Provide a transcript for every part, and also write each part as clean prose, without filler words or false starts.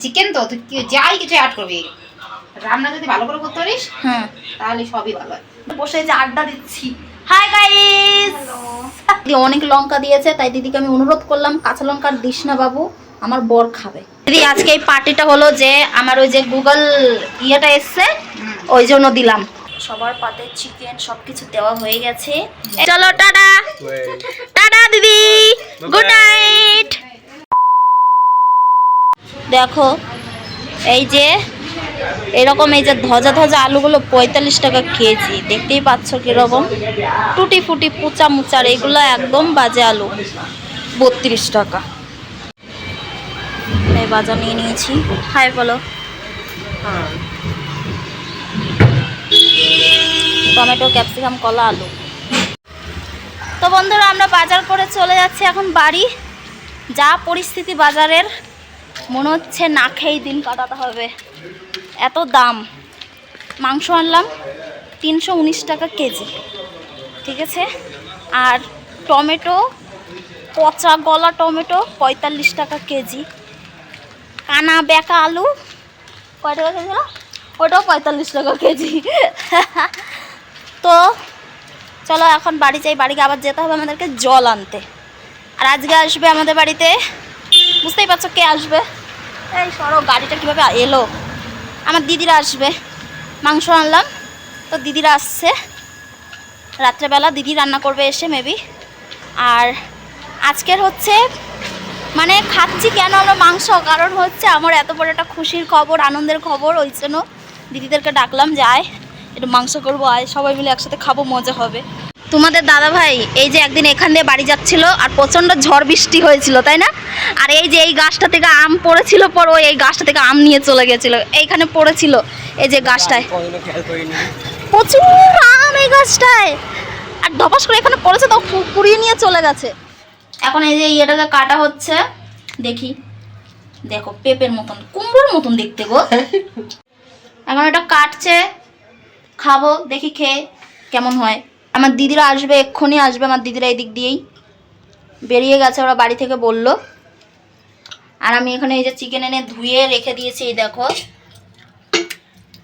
Chicken তো তুই যাই কিছু অ্যাড করবি, রান্না যদি ভালো করে করতে পারিস হ্যাঁ তাহলে সবই ভালো হয়। বসে যে আড্ডা দিচ্ছি। হাই গাইস, দিদি অনেক লঙ্কা দিয়েছে তাই দিদিকে আমি অনুরোধ করলাম কাঁচা লঙ্কা দিস না বাবু, আমার বর খাবে। দিদি আজকে এই পার্টিটা হলো যে আমার ওই যে গুগল ইয়েটা এসছে ওই জন্য দিলাম। সবার পাতে চিকেন সবকিছু দেওয়া হয়ে গেছে। চলো টাটা টাটা দিদি, গুড নাইট। দেখো এই যে এরকম এই যে ধজা ধজা আলুগুলো ৪৫ টাকা কেজি, দেখতেই পাচ্ছ কিরকম টুটি ফুটি পুচা মুচার, এগুলো একদম বাজে আলু ৩২ টাকা। এই বাজার নিয়ে নিয়েছি। হাই বলো। টমেটো ক্যাপসিকাম কলা আলু। তো বন্ধুরা আমরা বাজার করে চলে যাচ্ছি এখন বাড়ি। যা পরিস্থিতি বাজারের, মনে হচ্ছে না খেয়েই দিন কাটাতে হবে, এত দাম। মাংস আনলাম ৩১৯ টাকা কেজি, ঠিক আছে। আর টমেটো, পচা গলা টমেটো ৪৫ টাকা কেজি। কানা বেঁকা আলু কয় টাকা কেজি হলো, ওটাও ৪৫ টাকা কেজি। তো চলো এখন বাড়ি যাই, বাড়িতে আবার যেতে হবে আমাদেরকে জল আনতে। আর আজকে আসবে আমাদের বাড়িতে, বুঝতেই পারছো কে আসবে। এই সরো, গাড়িটা কীভাবে এলো। আমার দিদিরা আসবে, মাংস আনলাম তো দিদিরা আসছে রাত্রেবেলা, দিদি রান্না করবে এসে মেবি। আর আজকের হচ্ছে মানে খাচ্ছি কেন আমরা মাংস, কারণ হচ্ছে আমার এত বড় একটা খুশির খবর, আনন্দের খবর, ওই জন্য দিদিদেরকে ডাকলাম যে আয় একটু মাংস করবো, আয় সবাই মিলে একসাথে খাবো, মজা হবে। তোমাদের দাদা ভাই এই যে একদিন এখান দিয়ে বাড়ি যাচ্ছিল আর প্রচণ্ড ঝড় বৃষ্টি হয়েছিল তাই না, আর এই যে এই গাছটা থেকে আম পড়েছিল, পর ওই এই গাছটা থেকে আম নিয়ে চলে গেছিল, এইখানে পড়েছিল এই যে গাছটায় প্রচুর আম এই গাছটায়, আর ধপাস করে এখানে পড়েছে তো কুড়িয়ে নিয়ে চলে গেছে। এখন এই যে ইয়েটাকে কাটা হচ্ছে, দেখি দেখো পেঁপের মতন, কুমড়োর মতন দেখতে গো। এখন এটা কাটছে, খাবো, দেখি খেয়ে কেমন হয়। আমার দিদিরা আসবে, এক্ষুনি আসবে আমার দিদিরা, এই দিক দিয়েই বেরিয়ে গেছে, ওরা বাড়ি থেকে বললো। আর আমি এখানে এই যে চিকেন এনে ধুয়ে রেখে দিয়েছি, এই দেখো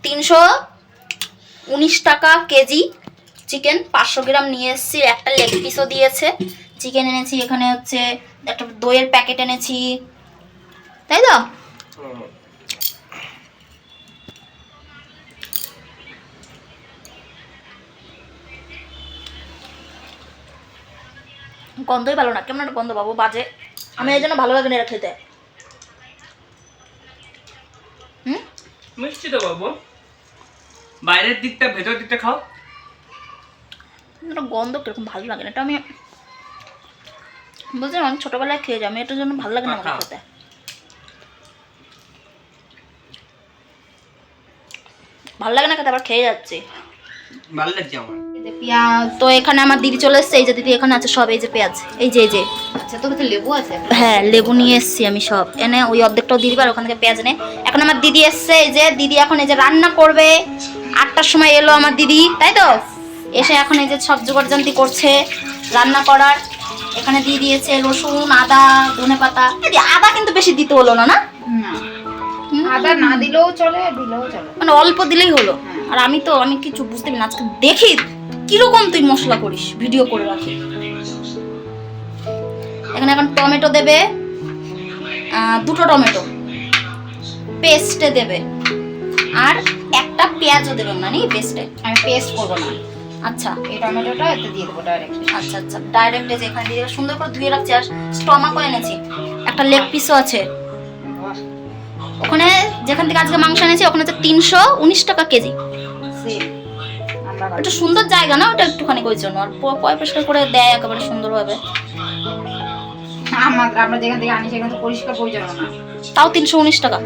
৩১৯ টাকা কেজি চিকেন, ৫০০ গ্রাম নিয়ে এসেছি, একটা লেগ পিসও দিয়েছে। চিকেন এনেছি, এখানে হচ্ছে একটা দইয়ের প্যাকেট এনেছি, তাই তো। গন্ধই ভালো না, কেমন একটা গন্ধ পাবো, বাজে। আমি এই জন্য ভালো লাগে না এটা খেতে। মিষ্টি তো বাবু, বাইরের দিকটা ভেতর দিকটা খাও। এটা গন্ধ কিরকম ভালো লাগে না, এটা আমি বলছি আমি ছোটবেলায় খেয়ে যাই, আমি এটার জন্য ভালো লাগে না আমার খেতে। ভালো লাগে না খেতে, আবার খেয়ে যাচ্ছি, ভালো লাগছে আমার। পেঁয়াজ তো এখানে আমার দিদি চলে এসছে, এই যে দিদি এখানে আছে সব, এই যে পেঁয়াজ, এই যে আচ্ছা, তোর কাছে লেবু আছে? হ্যাঁ লেবু নিয়ে এসছি আমি, সব এনে ওই অর্ধেকটাও দিদি আর ওখান থেকে পেঁয়াজ এনে। এখন আমার দিদি এসছে, এই যে দিদি এখন এই যে রান্না করবে, ৮টার সময় এলো আমার দিদি, তাই তো। এসে এখন এই যে সব জোগাড়জান্তি করছে রান্না করার। এখানে দিয়ে দিয়েছে রসুন, আদা, ধনে পাতা। আদা কিন্তু বেশি দিতে হলো না, না আদা না দিলেও চলে, দিলেও চলে, মানে অল্প দিলেই হলো। আর আমি কিছু বুঝতে পারি না, আজকে দেখি কিরকম তুই মশলা করিস, ভিডিও করে রাখি। এখানে এখন টমেটো দেবে, 2টো টমেটো পেস্টে দেবে, আর একটা পেঁয়াজও দেবে না নি পেস্টে। আমি পেস্ট করবো না। আচ্ছা এই টমেটোটা এতে দিয়ে দেবো ডাইরেক্ট। আচ্ছা আচ্ছা, ডাইরেক্ট এখানে দিয়ে সুন্দর করে ধুয়ে রাখছি। আর স্টমাকও এনেছি, একটা লেগ পিসও আছে ওখানে, যেখান থেকে আজকে মাংস এনেছি ওখানে হচ্ছে ৩১৯ টাকা কেজি। একটা সুন্দর জায়গা না ওটা, একটুখানি ওই জন্য। আর পরিষ্কার করে দেয় একেবারে সুন্দরভাবে। আমরা যেখান থেকে আনি সেখানে তো পরিষ্কার পরিচ্ছন্ন না, তাও ৩১৯ টাকা।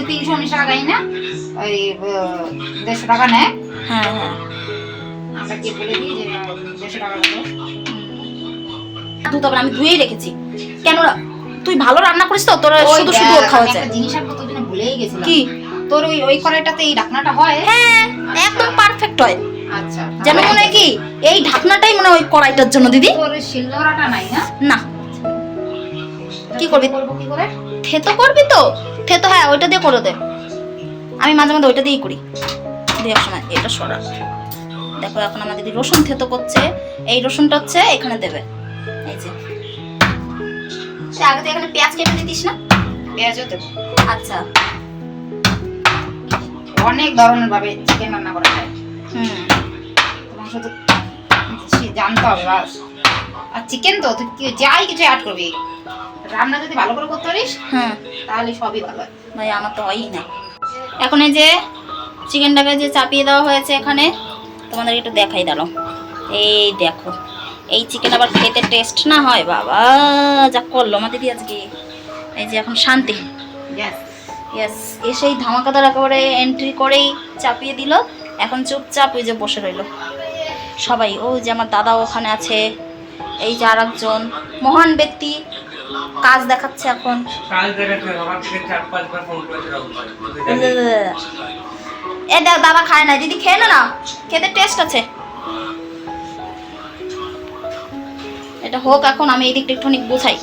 ৩১৯ টাকা দেয় না, ওই ১৫০ টাকা নেয়। হ্যাঁ হ্যাঁ, আমরা কি বলে দিই যে ১৫০ টাকা দেবো। ধুতে হবে, আমি ধুয়েই রেখেছি। কেন তুই ভালো রান্না করিস তো, তোর শুধু শুধু খাওয়া যায়। একটা জিনিস আর কত দিনে ভুলেই গেছিলাম। কি? তোর ওই কড়াইটাতে এই ঢাকনাটা হয়? হ্যাঁ একদম পারফেক্ট হয়। আচ্ছা, যেন মনে হয় কি এই ঢাকনাটাই মনে হয় ওই কড়াইটার জন্য দিদি। তোর শিলনোড়াটা নাই না? না, কি করবি? করবো কি করে? থেতো করবি তো, থেতো, হ্যাঁ ওইটা দিয়ে করে দে। আমি মাঝে মাঝে ওইটা দিয়েই করি, দিয়ে সময় এটা সরা। দেখো এখন আমার দিদি রসুন থেতো করছে। এই রসুনটা হচ্ছে এখানে দেবে, এই যে। আগে তো এখানে পেঁয়াজ কেটে দিতিস না? পেঁয়াজও দেবো। আচ্ছা। অনেক ধরনের ভাবে চিকেন রান্না করা যায়, তোমার শুধু জানতে হবে বাস। আর চিকেন তো তুই যাই কিছু অ্যাড করবি, রান্না যদি ভালো করে করতে পারিস তাহলে সবই ভালো হয়। ভাই আমার তো হয়ই না। এখন এই যে চিকেনটাকে যে চাপিয়ে দেওয়া হয়েছে এখানে, তোমাদের একটু দেখাই দাঁড়াও। এই দেখো, এই চিকেন আবার খেতে টেস্ট না হয় বাবা, যা করলো আমার দিদি আজকে। এই যে এখন শান্তি, ইয়েস, এসেই ধামাকাদার একেবারে এন্ট্রি করেই চাপিয়ে দিল। এখন চুপচাপ ওই যে বসে রইলো সবাই। ওই যে আমার দাদা ওখানে আছে, এই যে আর একজন মহান ব্যক্তি কাজ দেখাচ্ছে এখন। কাল দেখাচ্ছে, সকাল থেকে 4-5 বার ফোন করেছে রাহুল। এ দেখ দাদা খায় না, দিদি খেয়ে না, খেতে টেস্ট আছে। এটা হোক এখন, আমি এই দিকটা একটুখানি বোঝাই।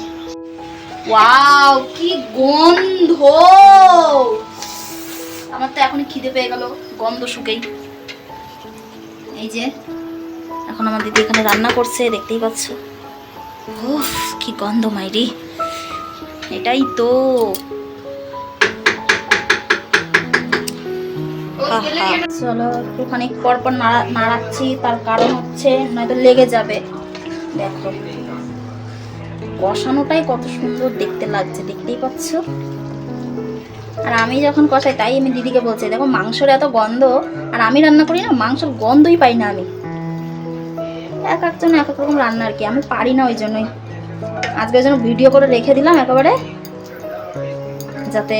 ওয়াও কি গন্ধ, আমার তো এখনই খিদে পেয়ে গেল গন্ধ শুকেই। এই যে এখন আমার দিদি এখানে রান্না করছে, দেখতেই পাচ্ছ। উফ কি গন্ধ মাইরি, এটাই তো। চলো একটুখানি পরপর নাড়াচ্ছি, তার কারণ হচ্ছে নয়তো লেগে যাবে। দেখো কষানোটাই কত সুন্দর দেখতে লাগছে, দেখতেই পাচ্ছ। আর আমি যখন কষাই, তাই আমি দিদিকে বলছি দেখো মাংসের এত গন্ধ, আর আমি রান্না করি না মাংসের গন্ধই পাই না আমি। এক একজন এক এক রকম রান্না আর কি, আমি পারি না, ওই জন্যই আজকের জন্য ভিডিও করে রেখে দিলাম একেবারে, যাতে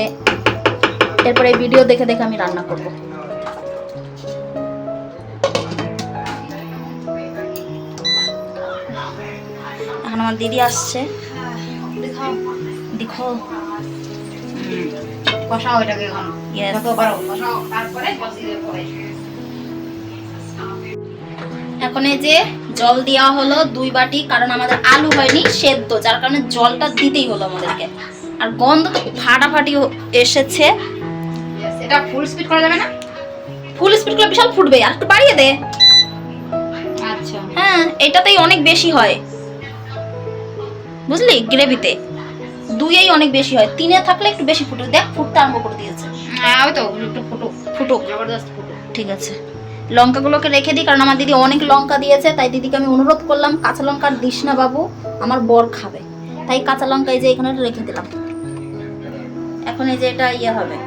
এরপরে এই ভিডিও দেখে দেখে আমি রান্না করব। এখন আমার দিদি আসছে, দেখো কষাও এটাকে এখন, Yes. যত পারো কষাও, তারপরে জল দিলে পরে। এখন এই যে জল দেওয়া হলো 2 বাটি, কারণ আমাদের আলু হয়নি সেদ্ধ, যার কারণে জলটা দিতেই হলো আমাদেরকে। আর গন্ধ তো ফাটাফাটি এসেছে। এটা ফুল স্পিড করা যাবে না? ফুল স্পিড করলে বিশাল ফুটবে, আর একটু বাড়িয়ে দে। আচ্ছা হ্যাঁ এটাতেই অনেক বেশি হয়, বুঝলি, গ্রেভিতে 2-এই অনেক বেশি হয়, 3-এ থাকলে একটু বেশি ফুটবে। দেখ ফুটতে আরম্ভ করে দিয়েছে। হ্যাঁ ওই তো একটু ফুটুক, জবরদস্ত ফুটো। ঠিক আছে। লঙ্কাগুলোকে রেখে দিই, কারণ আমার দিদি অনেক লঙ্কা দিয়েছে, তাই দিদিকে আমি অনুরোধ করলাম কাঁচা লঙ্কা দিস না বাবু, আমার বর খাবে, তাই কাঁচা লঙ্কা এই যে এখানে রেখে দিলাম। এখন এই যে এটা ইয়ে হবে,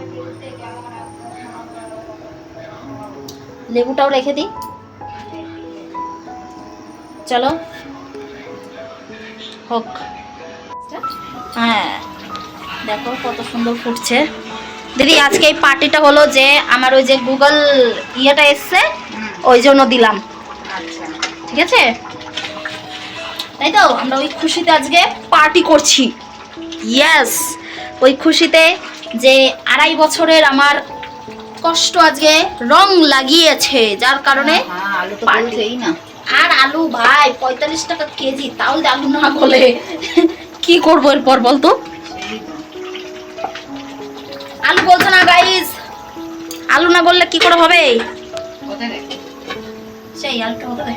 লেবুটাও রেখে দিই। চলো হোক। হ্যাঁ দেখো কত সুন্দর ফুটছে। দিদি আজকে এই পার্টিটা হলো যে আমার ওই যে গুগল ইয়েটা এসছে, ওই জন্য দিলাম, আচ্ছা ঠিক আছে? তাই তো আমরা ওই খুশিতে আজকে পার্টি করছি। ইয়েস, ওই খুশিতে যে 2.5 বছরের আমার কষ্ট আজকে রং লাগিয়েছে, যার কারণে হ্যাঁ আলু তো party। বলছেই না। আর আলু ভাই 45 টাকা কেজি, তাও যদি আলু না গলে কি করবো এরপর বলতো? সেই তো। আলু বলছো না গাইস, আলু না বললে কি করে হবে? কোথায় রে? সেই আলুটা হতে দে,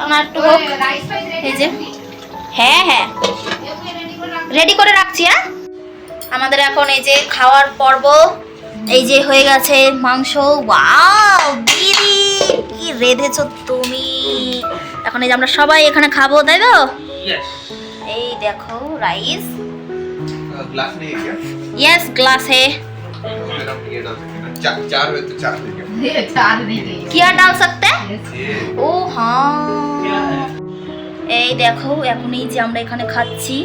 আমার একটু হোক। ওই রাইস ফাইস রেডি এই যে হ্যাঁ হ্যাঁ রেডি করে রাখছি। হ্যাঁ আমাদের এখন এই যে খাওয়ার পর্ব, এই যে হয়ে গেছে মাংস। ওয়াও দিদি কি রেঁধেছো তুমি। এখন এই যে আমরা সবাই এখানে খাবো, তাই তো? ইয়েস। এই দেখো রাইস, ग्लास नहीं है क्या? यस ग्लास है। फिर हम ये डाल सकते हैं ना, चार है तो 4 देंगे। ये चार नहीं है। क्या डाल सकते हैं? ये ও হ্যাঁ, এই দেখো এখন এই যে আমরা এখানে খাচ্ছি,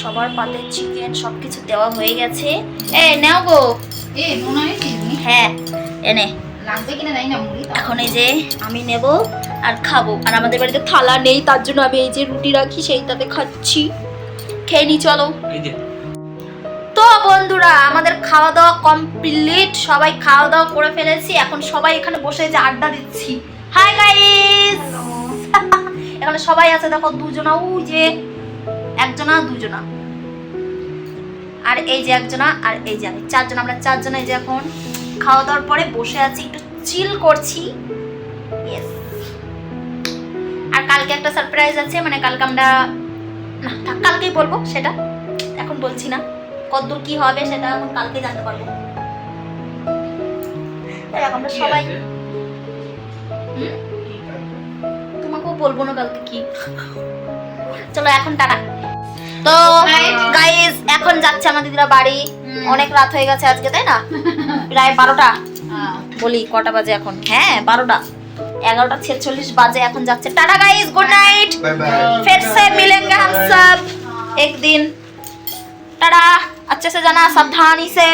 সবার পাতে চিকেন সবকিছু দেওয়া হয়ে গেছে। এই নাও গো। এ নোনা নিছিস নি? হ্যাঁ এনে। লাগবে কিনা জানি না, মুড়ি তো। এখন এই যে আমি নেব আর খাবো, আর আমাদের বাড়িতে থালা নেই, তার জন্য আমি এই যে রুটি রাখি সেইটাতে খাচ্ছি। খেয়ে নি চলো। এই যে তো বন্ধুরা আমাদের খাওয়া দাওয়া কমপ্লিট, সবাই খাওয়া দাওয়া করে ফেলেছি, এখন সবাই এখানে বসে যে আড্ডা দিচ্ছি। হাই গাইস, এখানে সবাই আছে দেখো, দুজনা, ওই যে একজনা দুজনা, আর এই যে একজনা, আর এই যে আমি, চারজন। আমরা চারজন এই যে এখন খাওয়া দাওয়ার পরে বসে আছি, একটু চিল করছি। Yes. আর কালকে একটা সারপ্রাইজ আছে, মানে কালকে আমরা, না থাক, কালকেই বলবো, সেটা এখন বলছি না। কতদূর কি হবে সেটা এখন কালকে জানতে পারবো। এরকম আমরা সবাই, তোমাকেও বলবো না কালকে কি। চলো এখন টাটা। তো গাইস এখন যাচ্ছে আমার দিদিরা বাড়ি। অনেক রাত হয়ে গেছে আজকে, তাই না? প্রায় 12টা, বলি কটা বাজে এখন? হ্যাঁ 12টা, 11:46 বাজে। এখন যাচ্ছে। Tata guys, good night, bye bye. फिर से मिलेंगे हम सब एक दिन। टाटा, अच्छे से जाना, सावधानी से।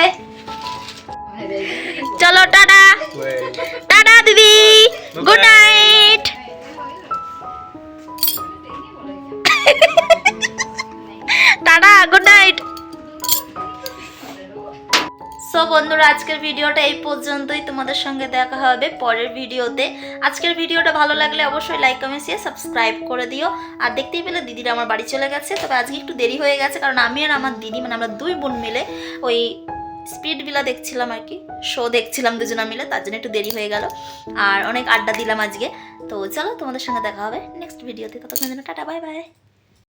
चलो टाटा, टाटा दीदी, good night. Tata, good night. So বন্ধুরা, আজকের ভিডিওটা এই পর্যন্তই। তোমাদের সঙ্গে দেখা হবে পরের ভিডিওতে। আজকের ভিডিওটা ভালো লাগলে অবশ্যই লাইক কমেন্ট শেয়ার সাবস্ক্রাইব করে দিও। আর দেখতেই পেলে দিদিরা আমার বাড়ি চলে গেছে। তবে আজকে একটু দেরি হয়ে গেছে, কারণ আমি আর আমার দিদি, মানে আমরা দুই বোন মিলে ওই স্পিড ভিলা দেখছিলাম আর কি, শো দেখছিলাম দুজনা মিলে, তার জন্য একটু দেরি হয়ে গেল। আর অনেক আড্ডা দিলাম আজকে। তো চলো, তোমাদের সঙ্গে দেখা হবে নেক্সট ভিডিওতে। ততক্ষণ জন্য টাটা, বাই বাই।